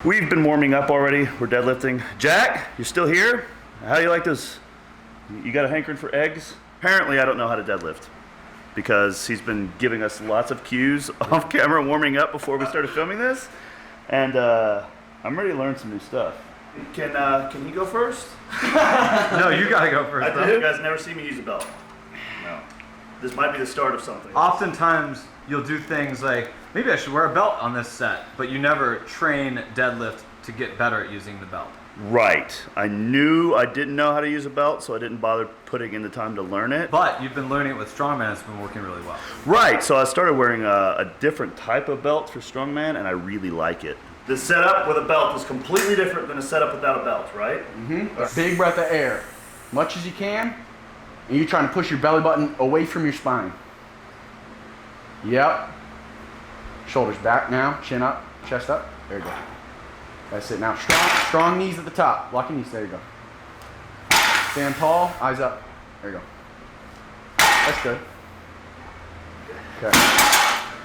We've been warming up already. We're deadlifting. Jack, you're still here? How do you like this? You got a hankering for eggs? Apparently I don't know how to deadlift because he's been giving us lots of cues off camera warming up before we started filming this. And I'm ready to learn some new stuff. Can he go first? No, you gotta go first. I do? You guys never see me use a belt. No. This might be the start of something. Oftentimes you'll do things like, maybe I should wear a belt on this set, but you never train deadlift to get better at using the belt. Right. I knew I didn't know how to use a belt, so I didn't bother putting in the time to learn it. But you've been learning it with strongman, it's been working really well. Right, so I started wearing a different type of belt for strongman, and I really like it. The setup with a belt is completely different than a setup without a belt, right? Mm-hmm. A big breath of air, much as you can, and you're trying to push your belly button away from your spine. Yep. Shoulders back now, chin up, chest up. There you go. That's it. Now strong knees at the top. Lock your knees. There you go. Stand tall, eyes up. There you go. That's good. Okay.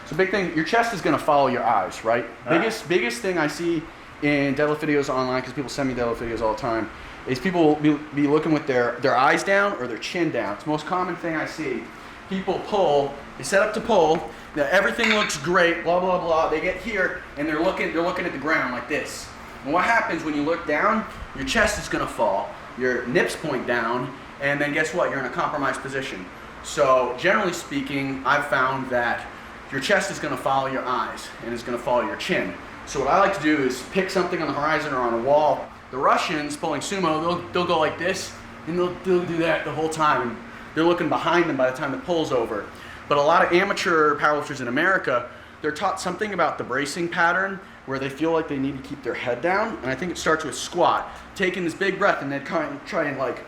So big thing, your chest is going to follow your eyes, right? Biggest thing I see in deadlift videos online, because people send me deadlift videos all the time, is people will be looking with their eyes down or their chin down. It's the most common thing I see. People pull, they set up to pull, now everything looks great, blah, blah, blah. They get here and they're looking at the ground like this. And what happens when you look down? Your chest is going to fall, your nips point down, and then guess what? You're in a compromised position. So generally speaking, I've found that your chest is going to follow your eyes and it's going to follow your chin. So what I like to do is pick something on the horizon or on a wall. The Russians pulling sumo, they'll go like this, and they'll do that the whole time. And they're looking behind them by the time the pull's over. But a lot of amateur powerlifters in America, they're taught something about the bracing pattern where they feel like they need to keep their head down. And I think it starts with squat, taking this big breath and then try and like,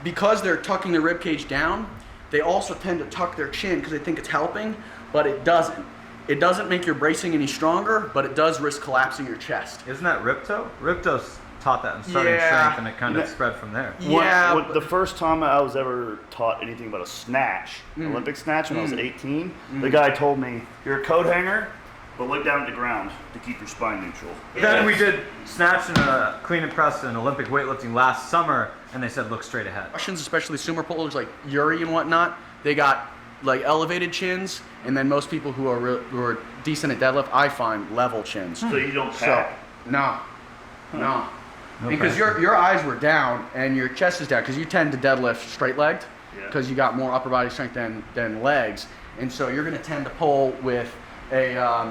because they're tucking their rib cage down, they also tend to tuck their chin because they think it's helping, but it doesn't. It doesn't make your bracing any stronger, but it does risk collapsing your chest. Isn't that Ripto? Ripto's taught that in starting strength, and it kind of spread from there. Yeah. The first time I was ever taught anything about a snatch, Olympic snatch, when I was 18, the guy told me, you're a coat hanger, but look down at the ground to keep your spine neutral. Then we did snatch and clean and press in Olympic weightlifting last summer, and they said look straight ahead. Russians, especially sumo pullers like Yuri and whatnot, they got like elevated chins, and then most people who are decent at deadlift, I find level chins. So you don't pack? So, no. Okay. Because your eyes were down and your chest is down because you tend to deadlift straight-legged because you got more upper body strength than legs, and so you're going to tend to pull with a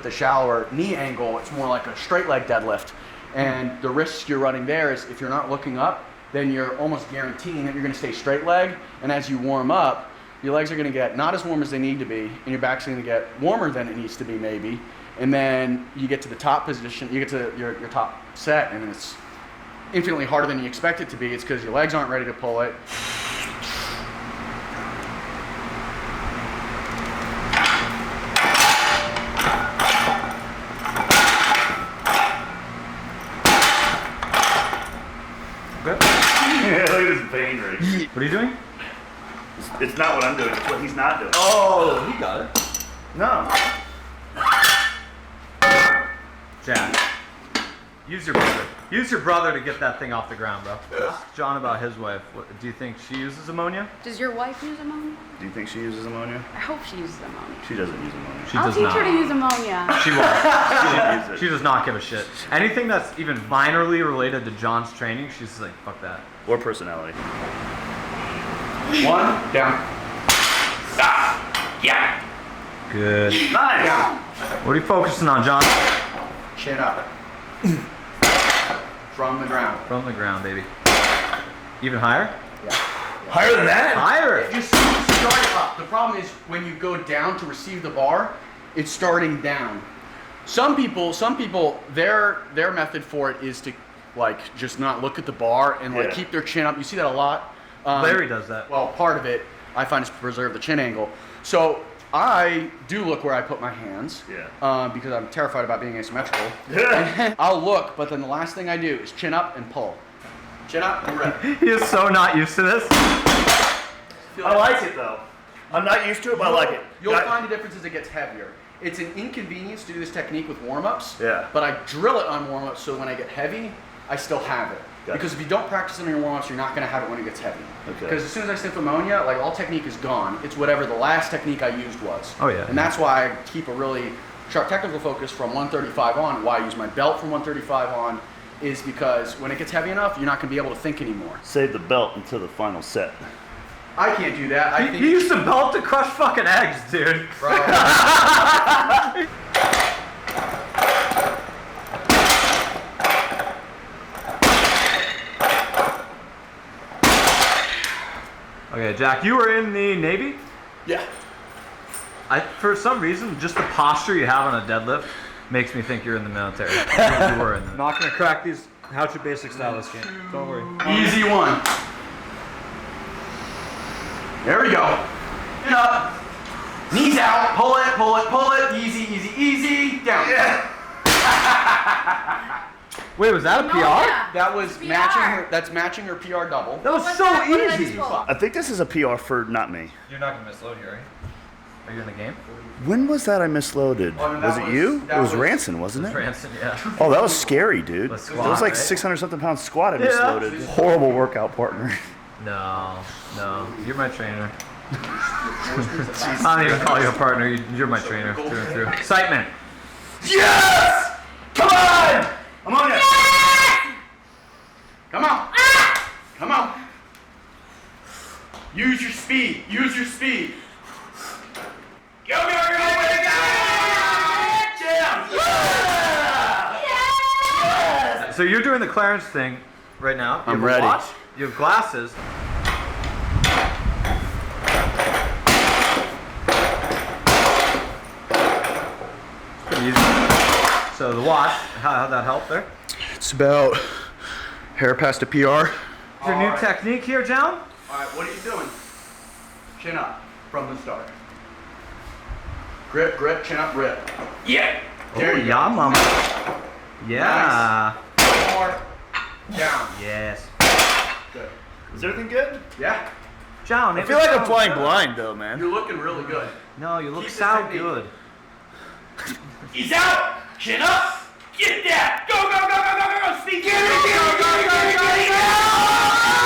shallower knee angle. It's more like a straight leg deadlift, and the risk you're running there is if you're not looking up, then you're almost guaranteeing that you're going to stay straight leg, and as you warm up, your legs are going to get not as warm as they need to be, and your back's going to get warmer than it needs to be maybe, and then you get to the top position, you get to your top set, and it's infinitely harder than you expect it to be. It's because your legs aren't ready to pull it. Good. Yeah, look at his vein rig. What are you doing? It's not what I'm doing, it's what he's not doing. Oh, he got it. No. Jack, use your brother. Use your brother to get that thing off the ground, bro. Ask John about his wife. Do you think she uses ammonia? Does your wife use ammonia? Do you think she uses ammonia? I hope she uses ammonia. She doesn't use ammonia. She I'll does teach not. her to use ammonia. She won't. Use She it. does not give a shit. Anything that's even minorly related to John's training, she's just like, fuck that. Or personality. One, down. Yeah. Good. Nice. Down. What are you focusing on, John? Chin up. From the ground. From the ground, baby. Even higher? Yeah. Higher than that? Higher! Just start up. The problem is when you go down to receive the bar, it's starting down. Some people, their method for it is to like just not look at the bar and like keep their chin up. You see that a lot. Larry does that. Well, part of it I find is to preserve the chin angle. So I do look where I put my hands because I'm terrified about being asymmetrical. I'll look, but then the last thing I do is chin up and pull. Chin up and rip. He is so not used to this. I like it though. I'm not used to it, but I like it. You'll find the difference as it gets heavier. It's an inconvenience to do this technique with warm-ups. Yeah. But I drill it on warm-ups so when I get heavy, I still have it. Gotcha. Because if you don't practice it on your warm-ups, you're not going to have it when it gets heavy. Okay. Because as soon as I sniff ammonia, like all technique is gone. It's whatever the last technique I used was. Oh, yeah. And that's why I keep a really sharp technical focus from 135 on. Why I use my belt from 135 on is because when it gets heavy enough, you're not going to be able to think anymore. Save the belt until the final set. I can't do that. I think You used a belt to crush fucking eggs, dude. Bro. Okay, Jack, you were in the Navy? Yeah. For some reason, just the posture you have on a deadlift makes me think you're in the military. I think you were in the... Not gonna crack these how to basic style this game. Don't worry. Easy one. There we go. Get up. Knees out. Pull it, pull it, pull it. Easy, easy, easy. Down. Yeah. Wait, was that a PR? Ammonia. That was PR. matching her. That's matching her PR double. That was What's so that? What did I easy. just pull? I think this is a PR for not me. You're not gonna misload here, right? Are you in the game? When was that I misloaded? Oh, no, was that it was- you? that It was was- Ranson, wasn't it? Branson, yeah. Oh, that was scary, dude. The It squat, was like right? 600 something pound squat I Yeah. misloaded. Horrible workout partner. No, you're my trainer. I don't even call you a partner. You're my trainer through and through. Excitement. Yes! Come on! I'm on it. Come on. Come on. Use your speed. Use your speed. Go, go, go, go, go! Yeah! So you're doing the Clarence thing right now. You I'm have a ready. watch, you have glasses. It's pretty easy. So the watch, how'd that help there? It's about hair past a PR. Your new technique here, John? All right, what are you doing? Chin up from the start. Grip, grip, chin up, grip. Yeah. There you yeah, go. mama. Yeah. One more. Down. Yes. Good. Is everything good? Yeah. John, I feel like I'm flying blind though, man. You're looking really good. No, you look Keep this so technique. good. He's out. Chin up. Get that. Go, go, go, go, go, go, go. Speed. Get it, get it, get it, get it, get it,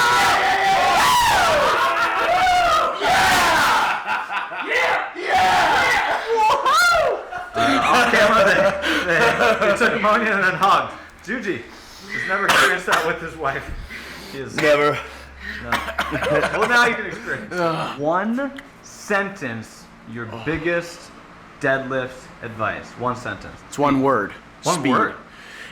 Off camera, they took ammonia and then hugged. Juji has never experienced that with his wife. He is Never. no. Well, now you can experience. One sentence, your biggest deadlift advice. One sentence. It's one word. One Speed. word.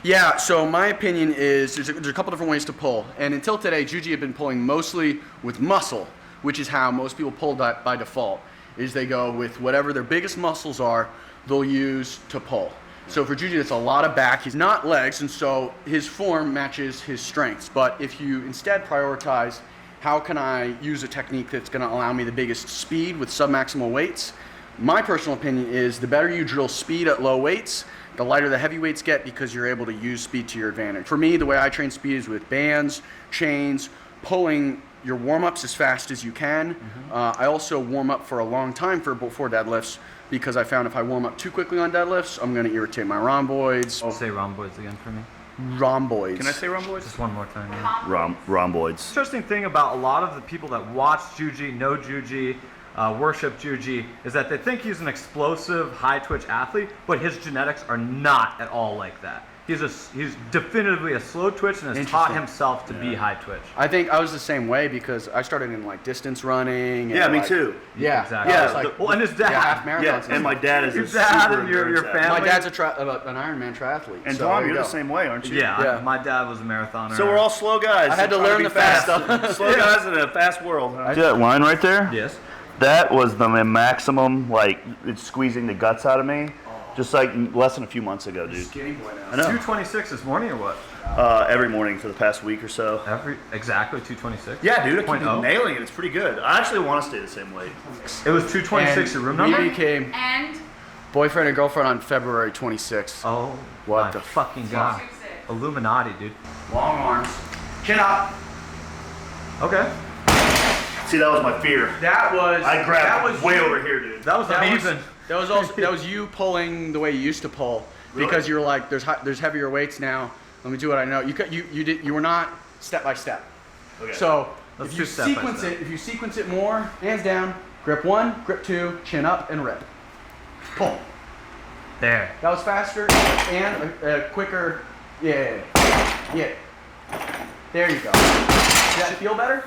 Yeah, so my opinion is there's a couple different ways to pull. And until today, JUJU had been pulling mostly with muscle, which is how most people pull by default, is they go with whatever their biggest muscles are, they'll use to pull. So for JUJU, it's a lot of back. He's not legs, and so his form matches his strengths. But if you instead prioritize, how can I use a technique that's going to allow me the biggest speed with submaximal weights? My personal opinion is the better you drill speed at low weights, the lighter the heavy weights get because you're able to use speed to your advantage. For me, the way I train speed is with bands, chains, pulling your warm-ups as fast as you can. I also warm up for a long time before deadlifts because I found if I warm up too quickly on deadlifts, I'm going to irritate my rhomboids. Say rhomboids again for me. Rhomboids. Can I say rhomboids? Just one more time. Yeah. Rhomboids. Interesting thing about a lot of the people that watch JUJU, know JUJU, worship JUJU, is that they think he's an explosive, high twitch athlete, but his genetics are not at all like that. He's definitively a slow twitch and has taught Interesting. himself to be high twitch. I think I was the same way because I started in like distance running. Yeah, and, me like- too. Yeah, Exactly. I Yeah, was like, well, and his dad. yeah, half marathons. Yeah, and my dad is Your a dad super and your endurance athlete. family. my dad's an Ironman triathlete. And so Tom, there you you're the go. same way, aren't you? Yeah, Yeah. my dad was a marathoner. So we're all slow guys. I had to trying learn be the fast stuff. Slow guys in a fast world. Huh? See that line right there? Yes. That was the maximum, like, it's squeezing the guts out of me. Just like less than a few months ago, dude. Skinny boy now. I know. 226 this morning or what? Every morning for the past week or so. Exactly 226. Yeah, dude, I keep 2.0. nailing it. It's pretty good. I actually want to stay the same weight. It was 226 your room number. We became And boyfriend and girlfriend on February 26th. Oh, What my the fucking god! Illuminati, dude. Long arms. Chin up. Okay. See, that was my fear. That was. I grabbed that was way you. over here, dude. That was That was- uneven. That was you pulling the way you used to pull because you're like there's heavier weights now. Let me do what I know. You were not step by step. Okay. So Let's if you do step by sequence step. it, if you sequence it more, hands down, grip 1, grip 2, chin up, and rip. Pull. There. That was faster and quicker. Yeah. There you go. Does that feel better?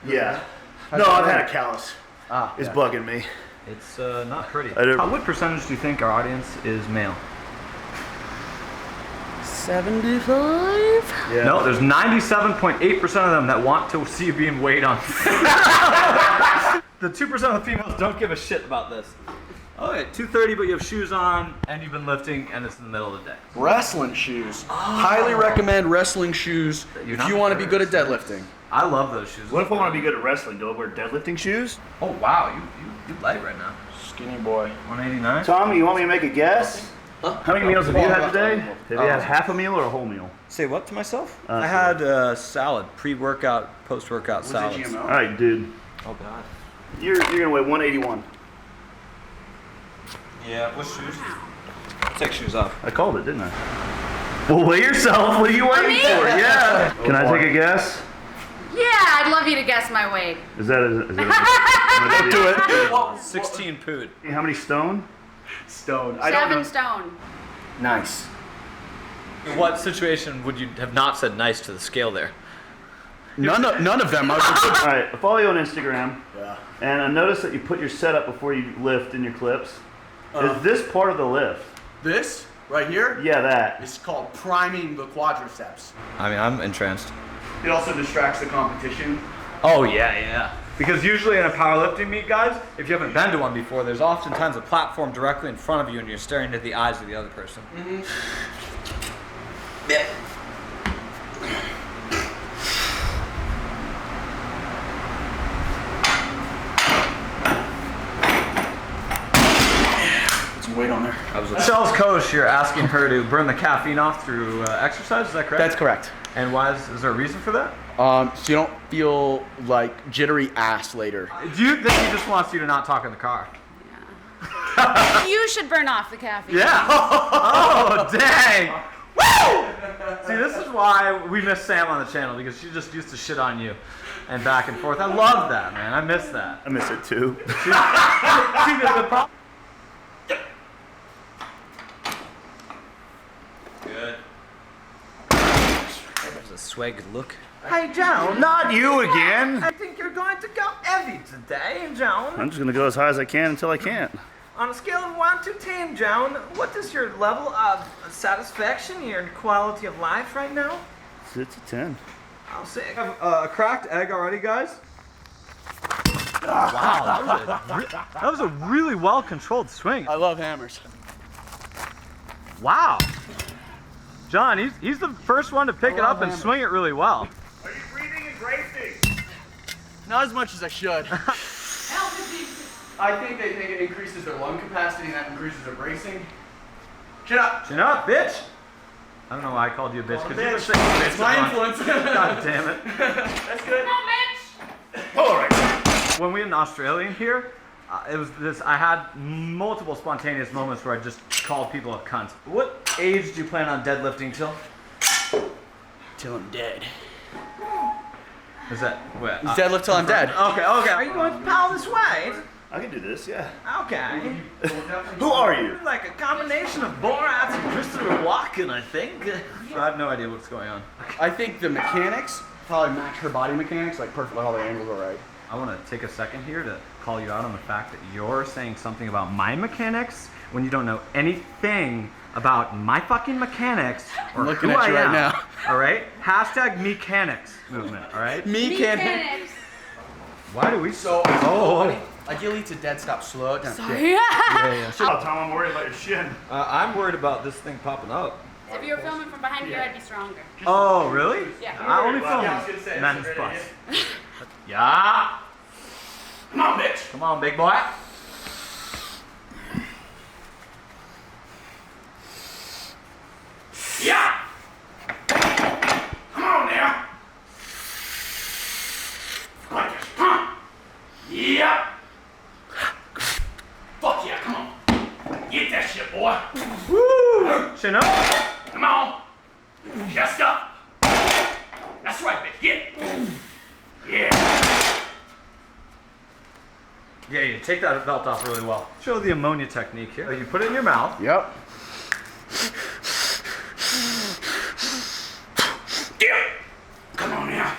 Yeah. How's No, it I've going? had a callus. It's Yeah. bugging me. It's not pretty. I don't- What percentage do you think our audience is male? 75? Yeah. No, there's 97.8% of them that want to see you being weighed on. The 2% of the females don't give a shit about this. Oh, yeah, 230, but you have shoes on, and you've been lifting, and it's in the middle of the day. Wrestling shoes. Highly recommend wrestling shoes You're if not you want to be good at embarrassed. deadlifting. I love those shoes. What if I want to be good at wrestling? Do I wear deadlifting shoes? Oh, wow, you light right now. Skinny boy. 189? Tommy, you want me to make a guess? How many meals have you had today? Have you had half a meal or a whole meal? Say what to myself? Uh, I had salad, pre-workout, post-workout Was it salads. GMO? All right, dude. Oh God. You're gonna weigh 181. Yeah. What shoes? Take shoes off. I called it, didn't I? Well, weigh yourself. What are you waiting me? for? Yeah. Can I take a guess? Yeah, I'd love you to guess my weight. Is that a Do it. 16 pood. How many stone? Stone. I don't 7 know. stone. Nice. In what situation would you have not said nice to the scale there? None of them. All right, I follow you on Instagram, Yeah. and I noticed that you put your setup before you lift in your clips. Is this part of the lift? This right here Yeah, that. is called priming the quadriceps. I mean, I'm entranced. It also distracts the competition. Oh, yeah. Because usually in a powerlifting meet, guys, if you haven't been to one before, there's oftentimes a platform directly in front of you and you're staring into the eyes of the other person. Put some weight on there. Michelle's coach, you're asking her to burn the caffeine off through exercise, is that correct? That's correct. And why is there a reason for that? So you don't feel like jittery ass later. Do you think he just wants you to not talk in the car? You should burn off the caffeine. Yeah. Oh, dang. Woo! See, this is why we miss Sam on the channel, because she just used to shit on you and back and forth. I love that, man. I miss that. I miss it too. See, the problem. Good. That was a swag look. Hey, Joan. Not you again. I think you're going to go heavy today, Joan. I'm just gonna go as high as I can until I can't. On a scale of 1 to 10, Joan, what is your level of satisfaction, your quality of life right now? It's a 10. I'll say I have a cracked egg already, guys. Wow. That was a really well-controlled swing. I love hammers. Wow. John, he's the first one to pick it up and hammers. swing it really well. Are you breathing and racing? Not as much as I should. I think they think it increases their lung capacity and that increases their bracing. Chin up. Chin up, bitch. I don't know why I called you a bitch, because you were saying bitch. It's my a bunch. influence. God damn it. That's good. Come on, bitch. All right. When we had an Australian here, it was this. I had multiple spontaneous moments where I just called people a cunt. What age do you plan on deadlifting till? Till I'm dead. Is that what? Deadlift till I'm dead. Okay. Are you going to pound this weight? I can do this, yeah. Okay. Who are you? Like a combination of Borat and Christopher Walken, I think. I have no idea what's going on. I think the mechanics probably match her body mechanics, like perfect, all the angles are right. I want to take a second here to call you out on the fact that you're saying something about my mechanics when you don't know anything about my fucking mechanics or I'm looking who at I you right am. now. All right? Hashtag mechanics movement. All right? Mechanics. Why do we? So, Oh. ideally to dead stop, slow it down. Sorry. Yeah. Oh, Tom, I'm worried about your shin. I'm worried about this thing popping up. If you were filming from behind here, I'd be stronger. Oh, really? Yeah. I only Yeah, I was gonna film say, men's it's a great butts. Yeah. Come on, bitch. Come on, big boy. Yeah. Come on now. Like this. Huh? Yeah. Fuck yeah, come on. Yeah, you take that belt off really well. Show the ammonia technique here. You put it in your mouth. Yep. Come on now.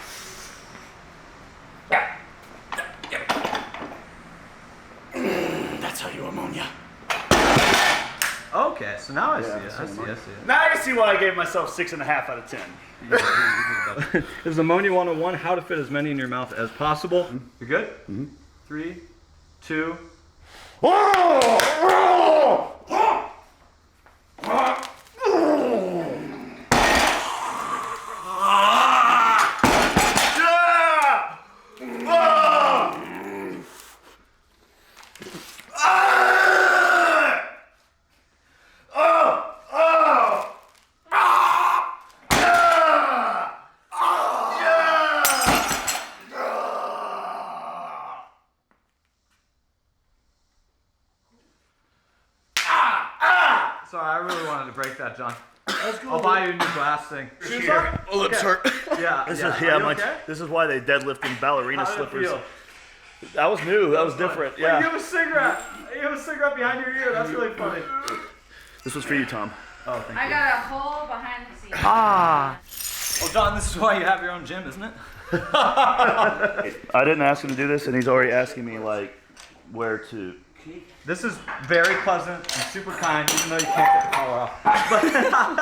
That's how you ammonia. Okay, so now I see Yeah, it. I see it. Now I see why I gave myself 6.5 out of 10. This is Ammonia 101, how to fit as many in your mouth as possible. You good? Mm-hmm. 3, 2. Sorry, I really wanted to break that, John. I'll buy you a new glass thing. Shoes on? Oh, lips hurt. Yeah. This yeah. is Are you my, okay? this is why they deadlift in ballerina How did it slippers. feel? That was new. That was different. Wait, Yeah. you have a cigarette. You have a cigarette behind your ear. That's really funny. This was for you, Tom. Oh, thank I you. got a hole behind the seat. Well, John, this is why you have your own gym, isn't it? I didn't ask him to do this, and he's already asking me like where to. This is very pleasant and super kind, even though you can't get the collar off.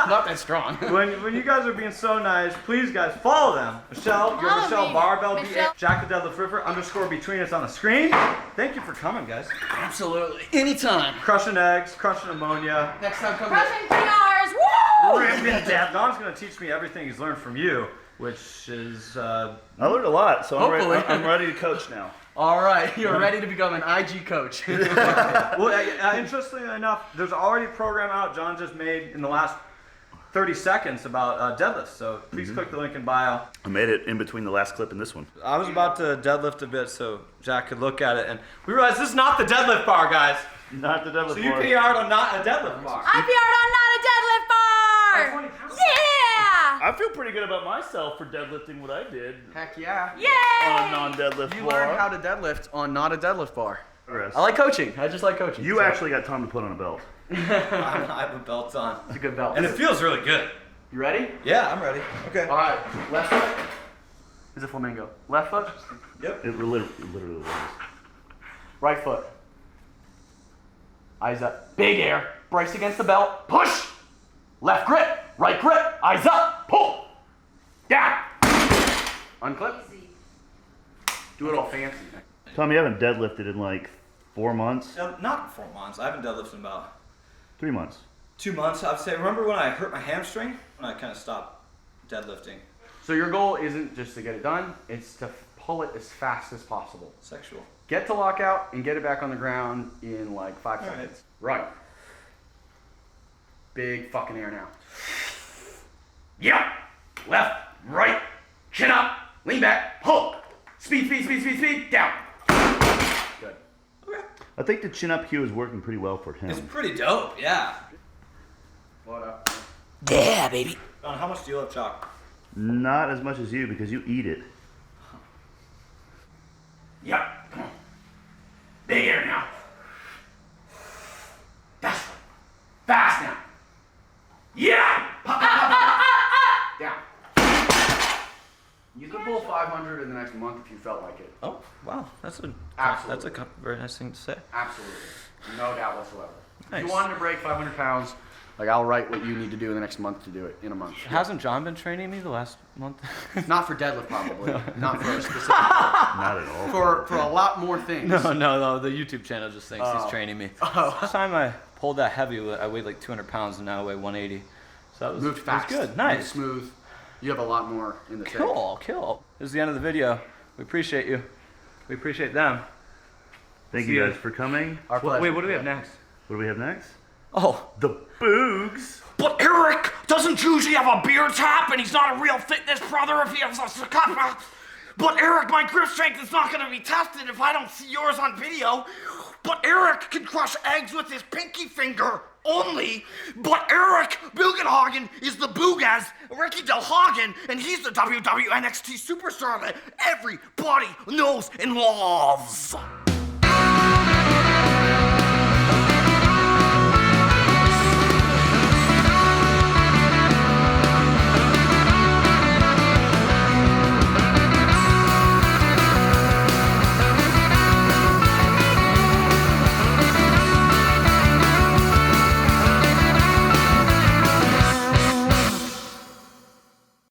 Not that strong. When you guys are being so nice, please guys follow them. Michelle, you're Follow Michelle me. Barbell Michelle. BA, Jack the Deadlift River _ between us on the screen. Thank you for coming, guys. Absolutely. Anytime. Crushing eggs, crushing ammonia. Next time, come Crushing PRs. Woo! Don's gonna teach me everything he's learned from you, which is I learned a lot, so Hopefully. I'm ready to coach now. All right, you're ready to become an IG coach. well. Interestingly enough, there's already a program out John just made in the last 30 seconds about deadlifts. So please click the link in bio. I made it in between the last clip and this one. I was about to deadlift a bit so Jack could look at it, and we realized this is not the deadlift bar, guys. Not the deadlift So you bar. PR'd on not a deadlift bar. I PR'd on not a deadlift bar. 20 pounds. Yeah! I feel pretty good about myself for deadlifting what I did Heck yeah. on a Yay! non-deadlift You bar. learned how to deadlift on not a deadlift bar. Progress. I like coaching. I just like coaching. You actually got Tom to put on a belt. I have a belt on. It's a good belt. And it feels really good. You ready? Yeah, I'm ready. Okay. All right. Left foot is a flamingo. Left foot. It literally was. Right foot. Eyes up. Big air. Brace against the belt. Push. Left grip. Right grip. Eyes up. Pull. Down. Unclip. Easy. Do it all fancy. Tom, you haven't deadlifted in like 4 months? Not 4 months. I haven't deadlifted in about 3 months. 2 months, I'd say. Remember when I hurt my hamstring? When I kind of stopped deadlifting. So your goal isn't just to get it done. It's to pull it as fast as possible. Sexual. Get to lockout and get it back on the ground in like 5 All right. seconds. Right. Big fucking air now. Yep. Left, right, chin up, lean back, pull. Speed, speed, speed, speed, speed, down. Good. Okay. I think the chin up cue is working pretty well for him. It's pretty dope, yeah. Load up. Don, how much do you love chalk? Not as much as you because you eat it. Yep. Come on. Big air now. Fast. Fast now. Yeah. Pop, pop, pop, pop, pop. Down. You could pull 500 in the next month if you felt like it. Oh, wow. That's a Absolutely. very nice thing to say. Absolutely. No doubt whatsoever. If Nice. you wanted to break 500 pounds, like I'll write what you need to do in the next month to do it in a month. Hasn't John been training me the last month? Not for deadlift probably. Not for a specific. Not at all. For a lot more things. No. The YouTube channel just thinks he's training me. Last time I pulled that heavy, I weighed like 200 pounds, and now I weigh 180. So that was, Moved fast. was good. Moved Nice. smooth. You have a lot more in the tank. Cool. This is the end of the video. We appreciate you. We appreciate them. Thank See you ya. guys for coming. Our pleasure. Wait, what do we have next? What do we have next? Oh, The Boogs. But Eric doesn't usually have a beer tap, and he's not a real fitness brother if he has a sakata. But Eric, my grip strength is not going to be tested if I don't see yours on video. but Eric can crush eggs with his pinky finger only. But Eric Bugenhagen is the Boogaz, Ricky Del Hagen, and he's the WWNXT superstar that everybody knows and loves.